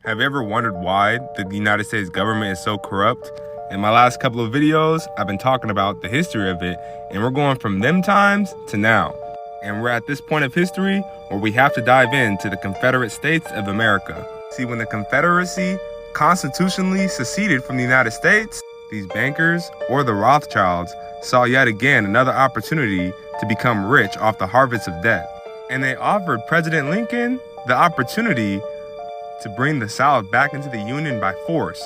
Have you ever wondered why the United States government is so corrupt? In my last couple of videos, I've been talking about the history of it, and we're going from them times to now. And we're at this point of history where we have to dive into the Confederate States of America. See, when the Confederacy constitutionally seceded from the United States, these bankers, or the Rothschilds, saw yet again another opportunity to become rich off the harvest of debt. And they offered President Lincoln the opportunity to bring the South back into the Union by force,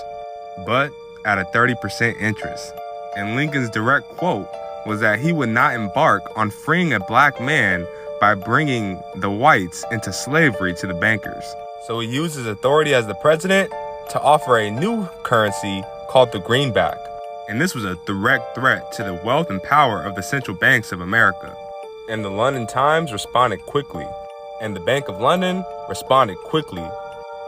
but at a 30% interest. And Lincoln's direct quote was that he would not embark on freeing a black man by bringing the whites into slavery to the bankers. So he used his authority as the president to offer a new currency called the greenback. And this was a direct threat to the wealth and power of the central banks of America. And the London Times responded quickly, and the Bank of London responded quickly,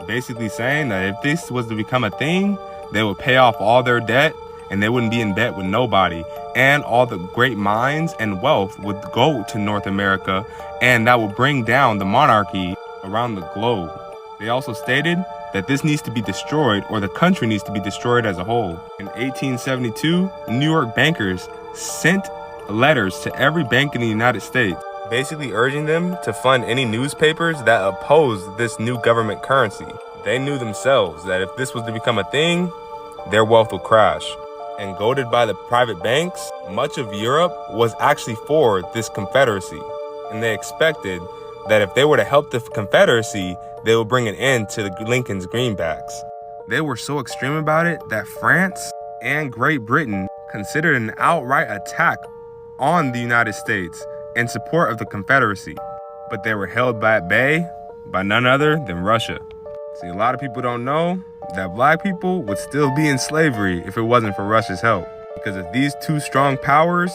basically saying that if this was to become a thing, they would pay off all their debt and they wouldn't be in debt with nobody. And all the great mines and wealth would go to North America, and that would bring down the monarchy around the globe. They also stated that this needs to be destroyed, or the country needs to be destroyed as a whole. In 1872, New York bankers sent letters to every bank in the United States, basically urging them to fund any newspapers that opposed this new government currency. They knew themselves that if this was to become a thing, their wealth would crash. And goaded by the private banks, much of Europe was actually for this Confederacy. And they expected that if they were to help the Confederacy, they would bring an end to Lincoln's greenbacks. They were so extreme about it that France and Great Britain considered an outright attack on the United States in support of the Confederacy, but they were held at bay by none other than Russia. See, a lot of people don't know that black people would still be in slavery if it wasn't for Russia's help. Because if these two strong powers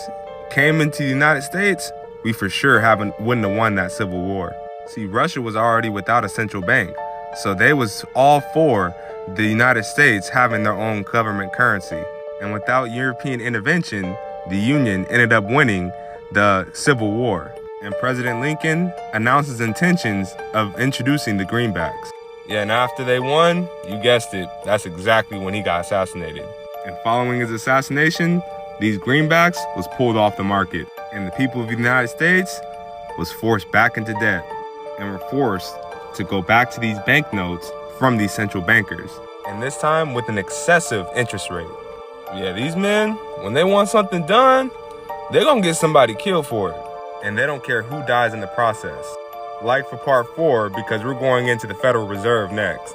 came into the United States, we for sure wouldn't have won that Civil War. See, Russia was already without a central bank, so they was all for the United States having their own government currency. And without European intervention, the Union ended up winning the Civil War. And President Lincoln announced his intentions of introducing the greenbacks. Yeah, and after they won, you guessed it, that's exactly when he got assassinated. And following his assassination, these greenbacks was pulled off the market. And the people of the United States was forced back into debt and were forced to go back to these banknotes from these central bankers. And this time with an excessive interest rate. Yeah, these men, when they want something done, they're gonna get somebody killed for it. And they don't care who dies in the process. Like for part 4, because we're going into the Federal Reserve next.